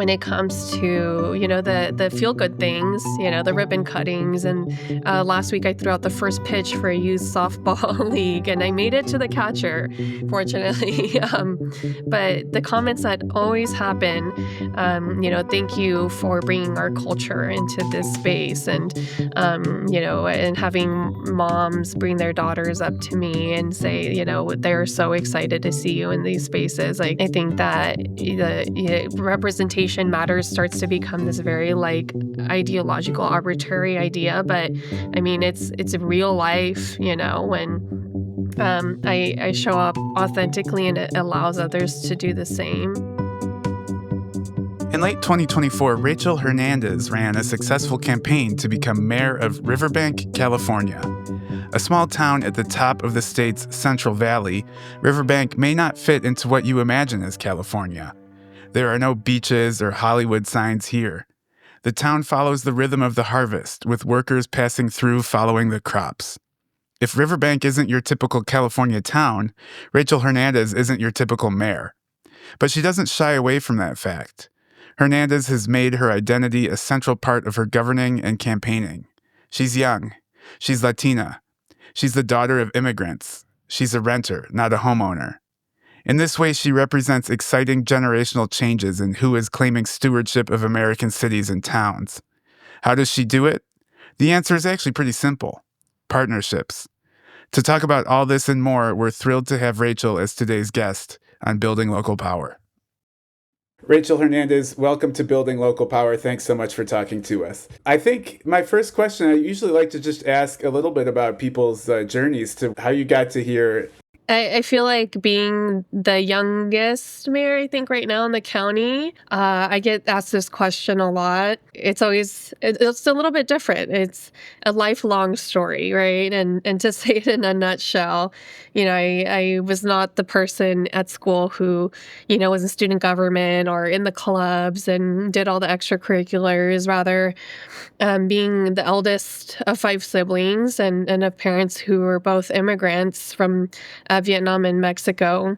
when it comes to, the feel-good things, the ribbon cuttings. And last week I threw out the first pitch for a youth softball league, and I made it to the catcher, fortunately. But the comments that always happen, thank you for bringing our culture into this space. And having moms bring their daughters up to me and say, they're so excited to see you in these spaces. Like, I think that the representation matters starts to become this very ideological, arbitrary idea. But I mean, it's real life, when I show up authentically and it allows others to do the same. In late 2024, Rachel Hernandez ran a successful campaign to become mayor of Riverbank, California. A small town at the top of the state's Central Valley, Riverbank may not fit into what you imagine as California. There are no beaches or Hollywood signs here. The town follows the rhythm of the harvest, with workers passing through following the crops. If Riverbank isn't your typical California town, Rachel Hernandez isn't your typical mayor. But she doesn't shy away from that fact. Hernandez has made her identity a central part of her governing and campaigning. She's young. She's Latina. She's the daughter of immigrants. She's a renter, not a homeowner. In this way, she represents exciting generational changes in who is claiming stewardship of American cities and towns. How does she do it? The answer is actually pretty simple. Partnerships. To talk about all this and more, we're thrilled to have Rachel as today's guest on Building Local Power. Rachel Hernandez, welcome to Building Local Power. Thanks so much for talking to us. I think my first question, I usually like to just ask a little bit about people's journeys to how you got to here. I feel like being the youngest mayor, I think, right now in the county, I get asked this question a lot. It's a little bit different. It's a lifelong story, right? And to say it in a nutshell, I was not the person at school who, was in student government or in the clubs and did all the extracurriculars. Rather, being the eldest of 5 siblings and of parents who were both immigrants from Vietnam and Mexico,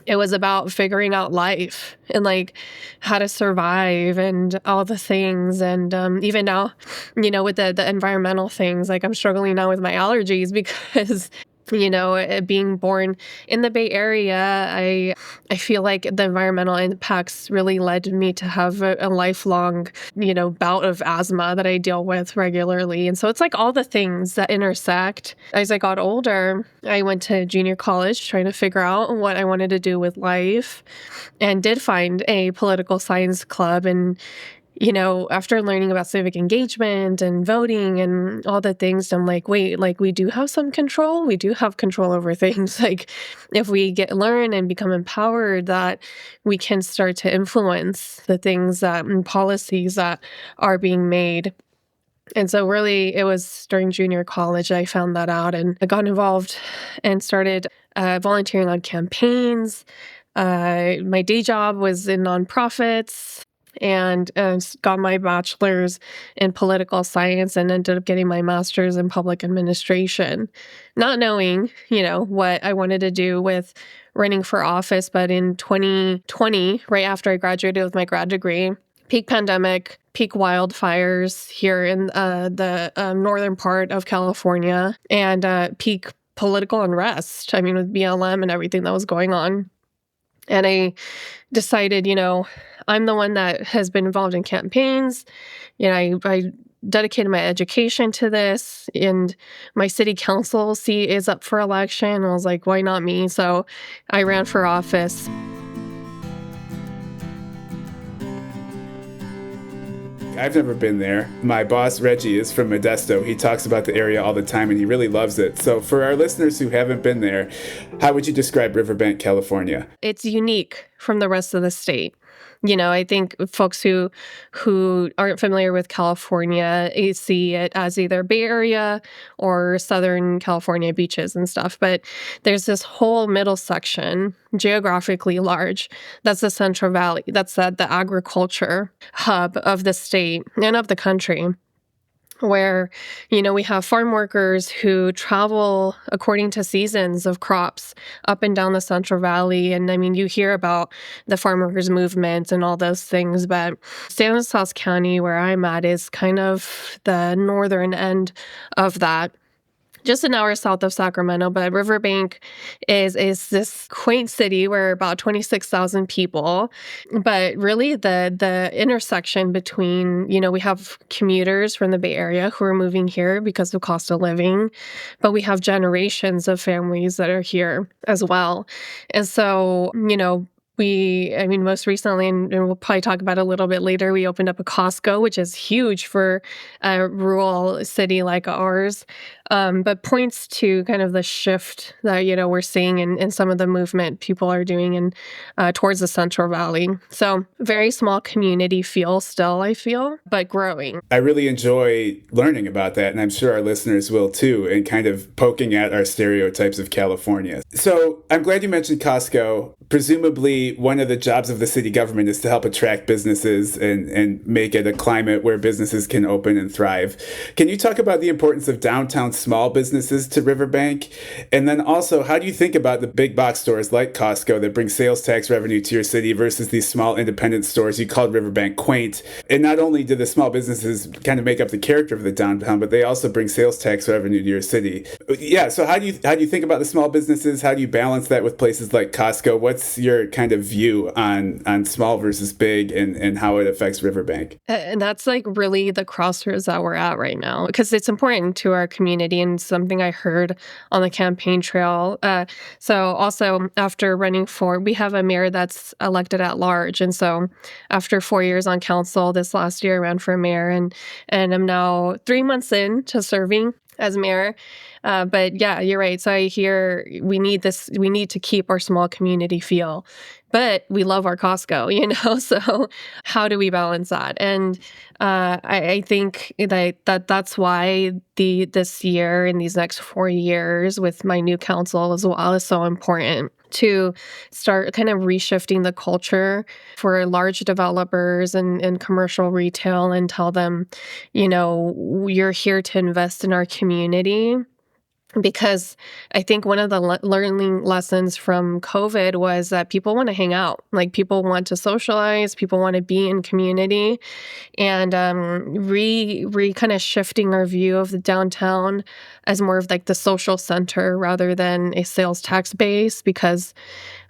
it was about figuring out life and how to survive and all the things. And even now, with the environmental things, I'm struggling now with my allergies because being born in the Bay Area, I feel like the environmental impacts really led me to have a lifelong, bout of asthma that I deal with regularly. And so it's all the things that intersect. As I got older, I went to junior college trying to figure out what I wanted to do with life and did find a political science club. And after learning about civic engagement and voting and all the things, I'm wait, we do have some control. We do have control over things. If we learn and become empowered, that we can start to influence the things and policies that are being made. And so really, it was during junior college I found that out, and I got involved and started volunteering on campaigns. My day job was in nonprofits, and got my bachelor's in political science and ended up getting my master's in public administration, not knowing, what I wanted to do with running for office. But in 2020, right after I graduated with my grad degree, peak pandemic, peak wildfires here in the northern part of California, and peak political unrest, with BLM and everything that was going on. And I decided, I'm the one that has been involved in campaigns. I dedicated my education to this, and my city council seat is up for election. And I was like, why not me? So I ran for office. I've never been there. My boss, Reggie, is from Modesto. He talks about the area all the time, and he really loves it. So for our listeners who haven't been there, how would you describe Riverbank, California? It's unique from the rest of the state. I think folks who aren't familiar with California see it as either Bay Area or Southern California beaches and stuff. But there's this whole middle section, geographically large. That's the Central Valley. That's the agriculture hub of the state and of the country. where, we have farm workers who travel according to seasons of crops up and down the Central Valley. And I mean, you hear about the farm workers movement and all those things, but Stanislaus County, where I'm at, is kind of the northern end of that, just an hour south of Sacramento. But Riverbank is this quaint city where about 26,000 people. But really the intersection between, we have commuters from the Bay Area who are moving here because of cost of living, but we have generations of families that are here as well. And so, most recently, and we'll probably talk about it a little bit later, we opened up a Costco, which is huge for a rural city like ours, but points to kind of the shift that, we're seeing in some of the movement people are doing towards the Central Valley. So very small community feel still, I feel, but growing. I really enjoy learning about that, and I'm sure our listeners will too, and kind of poking at our stereotypes of California. So I'm glad you mentioned Costco. Presumably, one of the jobs of the city government is to help attract businesses and make it a climate where businesses can open and thrive. Can you talk about the importance of downtown small businesses to Riverbank? And then also, how do you think about the big box stores like Costco that bring sales tax revenue to your city versus these small independent stores? You called Riverbank quaint. And not only do the small businesses kind of make up the character of the downtown, but they also bring sales tax revenue to your city. Yeah, so how do you think about the small businesses? How do you balance that with places like Costco? What's your kind of view on small versus big and how it affects Riverbank? And that's like really the crossroads that we're at right now, because it's important to our community and something I heard on the campaign trail. So also after running for, we have a mayor that's elected at large. And so after 4 years on council, this last year I ran for mayor, and I'm now 3 months in to serving as mayor. But yeah, you're right. So I hear we need to keep our small community feel, but we love our Costco. So how do we balance that? And I think that's why this year and these next 4 years with my new council as well is so important to start kind of reshifting the culture for large developers and commercial retail, and tell them, you're here to invest in our community. Because I think one of the learning lessons from COVID was that people want to hang out. Like, people want to socialize, people want to be in community, and kind of shifting our view of the downtown as more of like the social center rather than a sales tax base. Because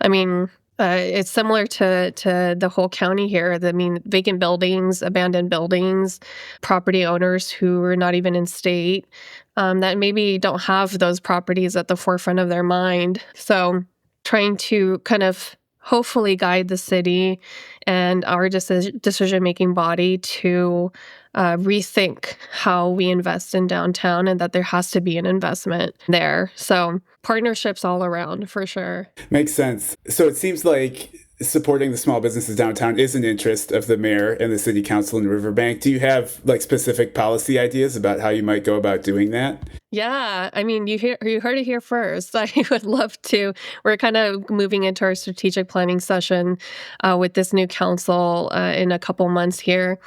I mean, it's similar to the whole county here. Vacant buildings, abandoned buildings, property owners who are not even in state, that maybe don't have those properties at the forefront of their mind. So trying to kind of hopefully guide the city and our decision-making body to rethink how we invest in downtown, and that there has to be an investment there. So partnerships all around, for sure. Makes sense. So it seems like supporting the small businesses downtown is an interest of the mayor and the city council in Riverbank. Do you have like specific policy ideas about how you might go about doing that? Yeah, you heard it here first. I would love to. We're kind of moving into our strategic planning session with this new council in a couple months here.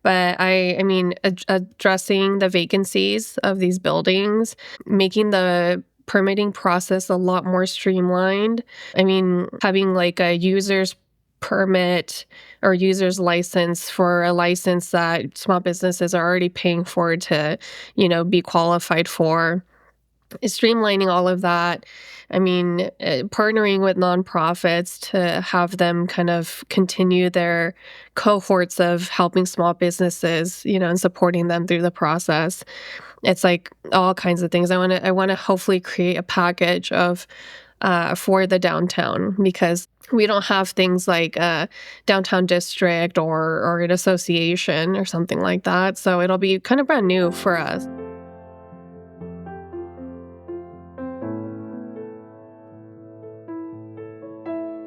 But addressing the vacancies of these buildings, making the permitting process a lot more streamlined. Having like a user's permit or user's license for a license that small businesses are already paying for to, be qualified for. Streamlining all of that. Partnering with nonprofits to have them kind of continue their cohorts of helping small businesses, and supporting them through the process. It's like all kinds of things. I want to hopefully create a package of for the downtown, because we don't have things like a downtown district or an association or something like that. So it'll be kind of brand new for us.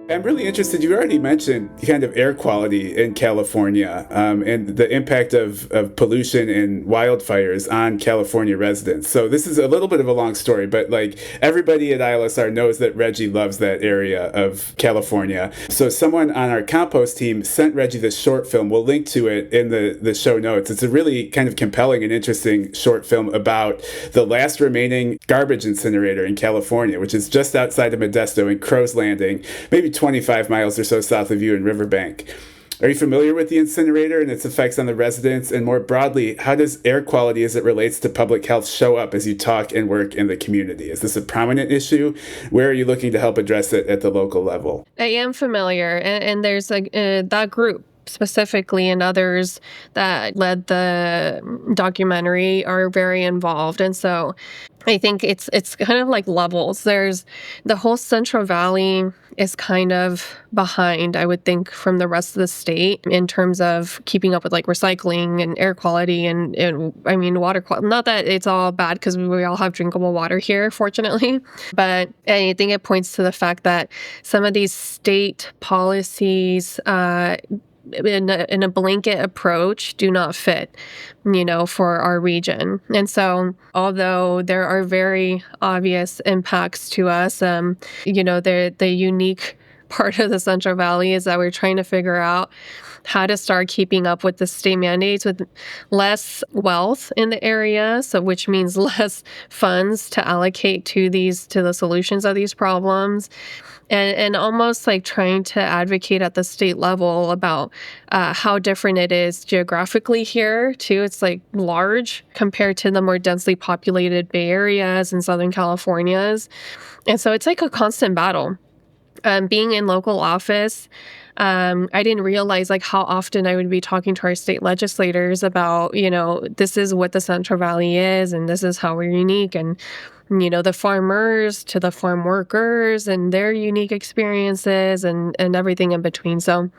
I'm really interested. You already mentioned kind of air quality in California and the impact of pollution and wildfires on California residents. So this is a little bit of a long story, but like everybody at ILSR knows that Reggie loves that area of California. So someone on our compost team sent Reggie this short film. We'll link to it in the show notes. It's a really kind of compelling and interesting short film about the last remaining garbage incinerator in California, which is just outside of Modesto in Crow's Landing, maybe 25 miles or so south of you in Riverbank. Are you familiar with the incinerator and its effects on the residents? And more broadly, how does air quality as it relates to public health show up as you talk and work in the community? Is this a prominent issue? Where are you looking to help address it at the local level? I am familiar, and there's that group specifically and others that led the documentary are very involved. And so I think it's kind of like levels. There's the whole Central Valley is kind of behind, I would think, from the rest of the state in terms of keeping up with like recycling and air quality and I mean, water quality. Not that it's all bad because we all have drinkable water here, fortunately. But I think it points to the fact that some of these state policies, in a blanket approach do not fit, for our region. And so although there are very obvious impacts to us, the unique part of the Central Valley is that we're trying to figure out how to start keeping up with the state mandates with less wealth in the area, so which means less funds to allocate to the solutions of these problems. And almost like trying to advocate at the state level about how different it is geographically here, too. It's like large compared to the more densely populated Bay Areas and Southern Californias. And so it's like a constant battle. Being in local office, I didn't realize like how often I would be talking to our state legislators about, this is what the Central Valley is and this is how we're unique, and the farmers to the farm workers and their unique experiences and everything in between. So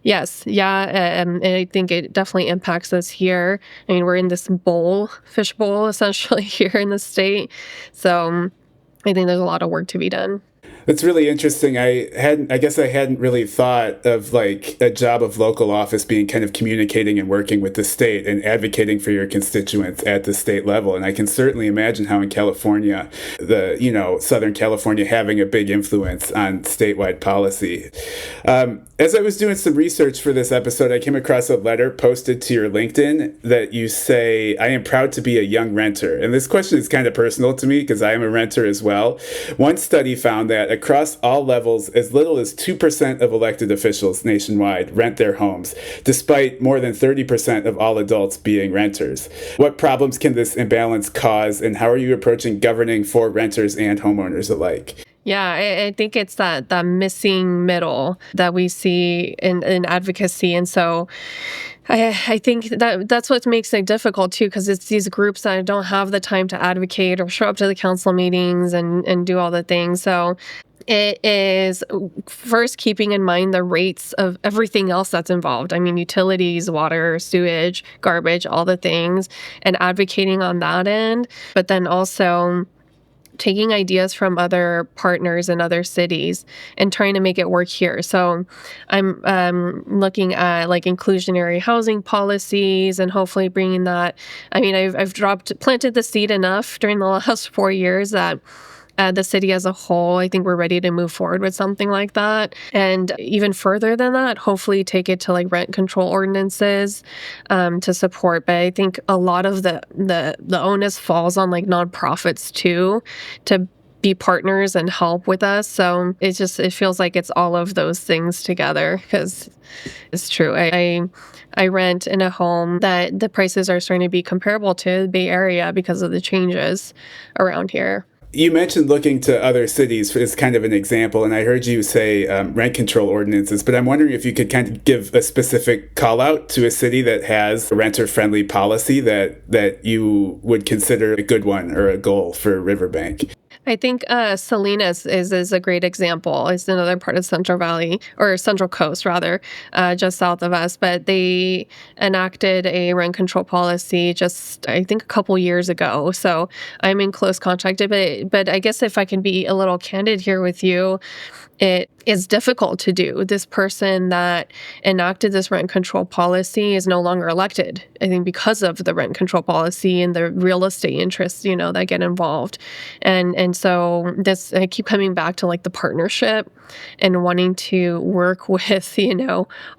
yes, yeah, and I think it definitely impacts us here. I mean, we're in this fish bowl essentially here in the state. So I think there's a lot of work to be done. That's really interesting. I guess I hadn't really thought of like a job of local office being kind of communicating and working with the state and advocating for your constituents at the state level. And I can certainly imagine how in California, Southern California having a big influence on statewide policy. As I was doing some research for this episode, I came across a letter posted to your LinkedIn that you say, "I am proud to be a young renter." And this question is kind of personal to me because I am a renter as well. One study found that across all levels, as little as 2% of elected officials nationwide rent their homes, despite more than 30% of all adults being renters. What problems can this imbalance cause, and how are you approaching governing for renters and homeowners alike? Yeah, I think it's that missing middle that we see in advocacy. And so I think that's what makes it difficult, too, because it's these groups that don't have the time to advocate or show up to the council meetings and do all the things. So it is first keeping in mind the rates of everything else that's involved. I mean, utilities, water, sewage, garbage, all the things, and advocating on that end. But then also taking ideas from other partners in other cities and trying to make it work here. So I'm looking at like inclusionary housing policies and hopefully bringing that. I mean, I've planted the seed enough during the last 4 years that the city as a whole, I think we're ready to move forward with something like that. And even further than that, hopefully take it to like rent control ordinances to support. But I think a lot of the onus falls on like nonprofits too, to be partners and help with us. So it feels like it's all of those things together, because it's true. I rent in a home that the prices are starting to be comparable to the Bay Area because of the changes around here. You mentioned looking to other cities as kind of an example, and I heard you say rent control ordinances, but I'm wondering if you could kind of give a specific call out to a city that has a renter-friendly policy that you would consider a good one or a goal for Riverbank. I think Salinas is a great example. It's another part of Central Valley, or Central Coast, rather, just south of us. But they enacted a rent control policy just, I think, a couple years ago. So I'm in close contact. But I guess if I can be a little candid here with you, it is difficult to do. This person that enacted this rent control policy is no longer elected. I think because of the rent control policy and the real estate interests, that get involved. And so this I keep coming back to like the partnership and wanting to work with,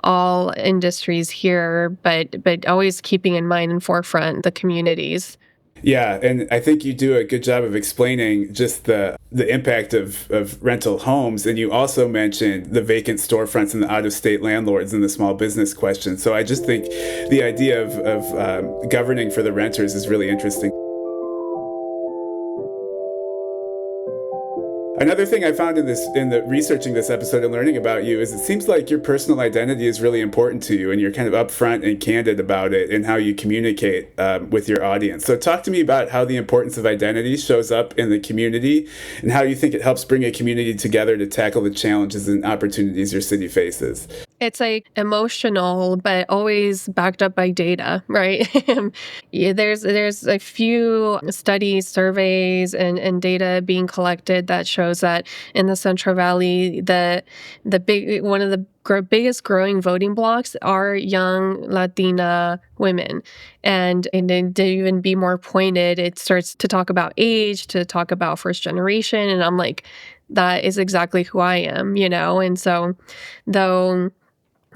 all industries here, but always keeping in mind and forefront the communities. Yeah, and I think you do a good job of explaining just the impact of rental homes. And you also mentioned the vacant storefronts and the out-of-state landlords and the small business question. So I just think the idea of governing for the renters is really interesting. Another thing I found in the researching this episode and learning about you is it seems like your personal identity is really important to you, and you're kind of upfront and candid about it and how you communicate with your audience. So talk to me about how the importance of identity shows up in the community and how you think it helps bring a community together to tackle the challenges and opportunities your city faces. It's like emotional, but always backed up by data, right? Yeah, there's a few studies, surveys, and data being collected that shows that in the Central Valley, the big one of the biggest growing voting blocks are young Latina women, and then to even be more pointed, it starts to talk about age, to talk about first generation, and I'm like, that is exactly who I am, and so though.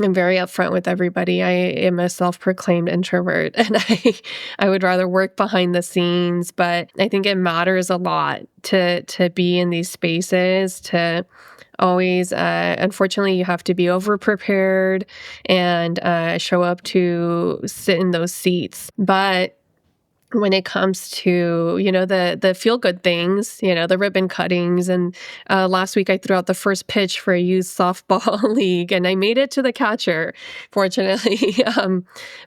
I'm very upfront with everybody. I am a self-proclaimed introvert, and I would rather work behind the scenes, but I think it matters a lot to be in these spaces, to always unfortunately, you have to be over-prepared and show up to sit in those seats. But when it comes to, the feel-good things, the ribbon cuttings, and last week I threw out the first pitch for a youth softball league, and I made it to the catcher, fortunately.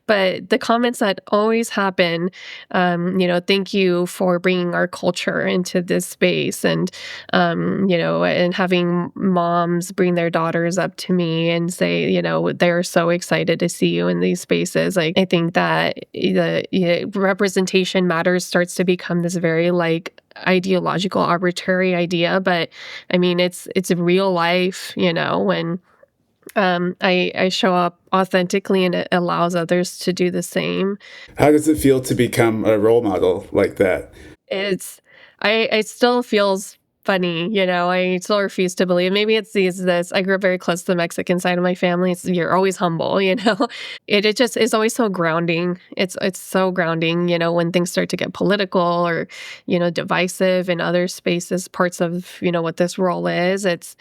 But the comments that always happen, thank you for bringing our culture into this space, and having moms bring their daughters up to me and say, they're so excited to see you in these spaces. Like, I think that the representation matters starts to become this very like ideological arbitrary idea, but I mean it's real life, when I show up authentically and it allows others to do the same. How does it feel to become a role model like that? It's I still feels funny, I still refuse to believe. Maybe it's this I grew up very close to the Mexican side of my family. You're always humble, It just is always so grounding. It's so grounding, when things start to get political or, divisive in other spaces, parts of, what this role is. It's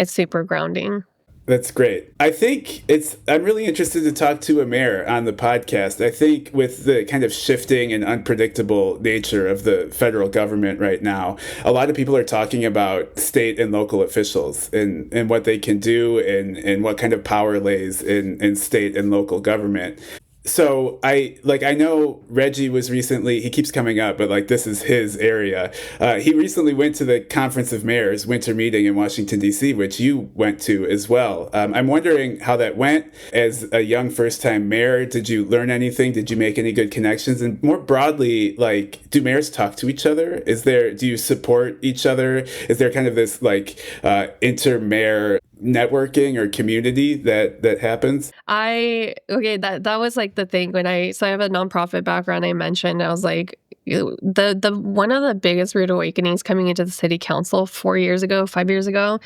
super grounding. That's great. I'm really interested to talk to a mayor on the podcast. I think with the kind of shifting and unpredictable nature of the federal government right now, a lot of people are talking about state and local officials and what they can do and what kind of power lays in state and local government. So I know Reggie was recently, he keeps coming up, but like this is his area. He recently went to the Conference of Mayors winter meeting in Washington, D.C., which you went to as well. I'm wondering how that went. As a young first-time mayor, did you learn anything? Did you make any good connections? And more broadly, like, do mayors talk to each other? Do you support each other? Is there kind of this like inter-mayor networking or community that happens? That was like the thing so I have a nonprofit background. I mentioned, I was like, the one of the biggest rude awakenings coming into the city council 5 years ago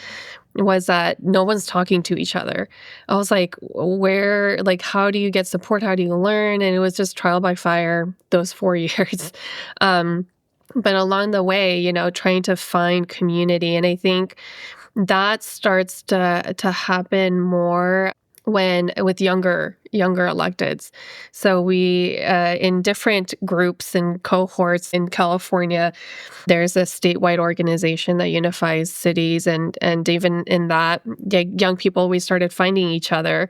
was that no one's talking to each other. I was like, how do you get support? How do you learn? And it was just trial by fire those 4 years. But along the way, trying to find community. And I think that starts to happen more when with younger electeds. So we in different groups and cohorts in California, there's a statewide organization that unifies cities, and even in that, young people, we started finding each other.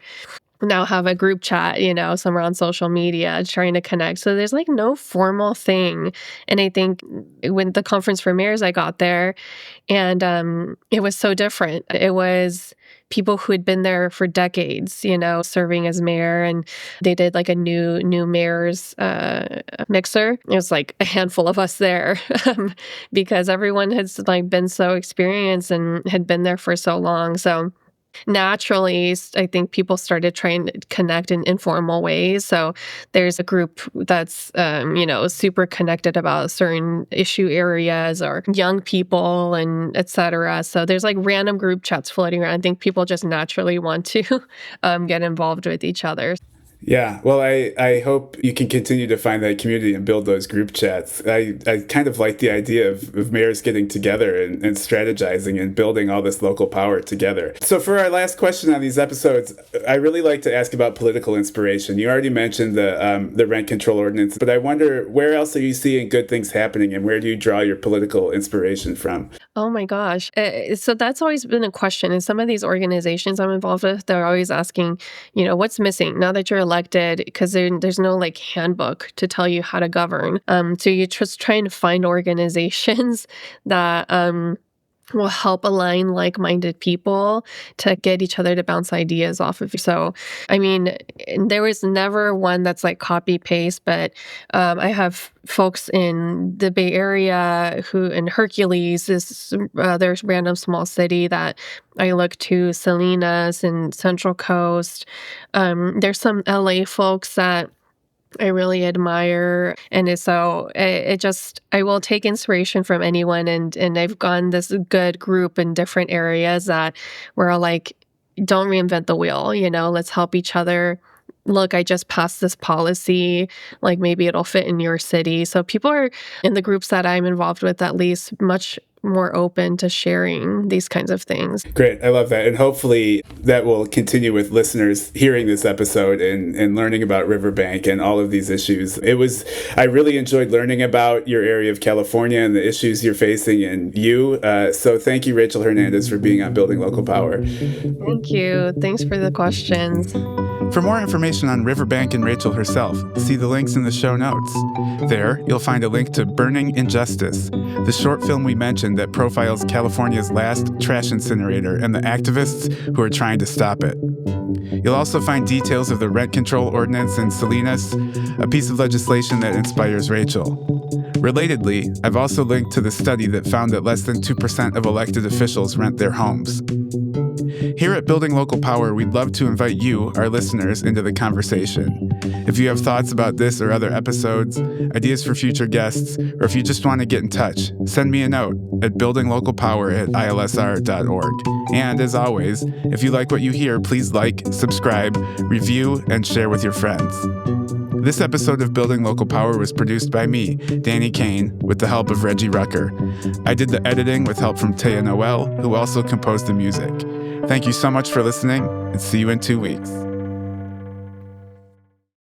now have a group chat, somewhere on social media trying to connect. So there's like no formal thing. And I think when the conference for mayors, I got there, and it was so different. It was people who had been there for decades, serving as mayor, and they did like a new mayor's mixer. It was like a handful of us there because everyone has like been so experienced and had been there for so long. So naturally, I think people started trying to connect in informal ways. So there's a group that's, super connected about certain issue areas or young people and et cetera. So there's like random group chats floating around. I think people just naturally want to get involved with each other. Yeah, well, I hope you can continue to find that community and build those group chats. I kind of like the idea of mayors getting together and strategizing and building all this local power together. So for our last question on these episodes, I really like to ask about political inspiration. You already mentioned the rent control ordinance, but I wonder, where else are you seeing good things happening, and where do you draw your political inspiration from? Oh my gosh. So that's always been a question. In some of these organizations I'm involved with, they're always asking, what's missing now that you're elected? Because there's no like handbook to tell you how to govern. So you're just trying to find organizations that will help align like-minded people to get each other to bounce ideas off of. So, I mean, there was never one that's like copy paste, but I have folks in the Bay Area who, in Hercules, is there's random small city that I look to, Salinas and Central Coast. There's some LA folks that I really admire. And so I will take inspiration from anyone. And I've gone this good group in different areas that we're like, don't reinvent the wheel, let's help each other. Look, I just passed this policy, like maybe it'll fit in your city. So people are in the groups that I'm involved with, at least, much more open to sharing these kinds of things. Great. I love that. And hopefully that will continue with listeners hearing this episode and learning about Riverbank and all of these issues. I really enjoyed learning about your area of California and the issues you're facing and you. So thank you, Rachel Hernandez, for being on Building Local Power. Thank you. Thanks for the questions. For more information on Riverbank and Rachel herself, see the links in the show notes. There, you'll find a link to Burning Injustice, the short film we mentioned that profiles California's last trash incinerator and the activists who are trying to stop it. You'll also find details of the rent control ordinance in Salinas, a piece of legislation that inspires Rachel. Relatedly, I've also linked to the study that found that less than 2% of elected officials rent their homes. Here at Building Local Power, we'd love to invite you, our listeners, into the conversation. If you have thoughts about this or other episodes, ideas for future guests, or if you just want to get in touch, send me a note at buildinglocalpower@ilsr.org. And as always, if you like what you hear, please like, subscribe, review, and share with your friends. This episode of Building Local Power was produced by me, Danny Kane, with the help of Reggie Rucker. I did the editing with help from Taya Noel, who also composed the music. Thank you so much for listening, and see you in 2 weeks.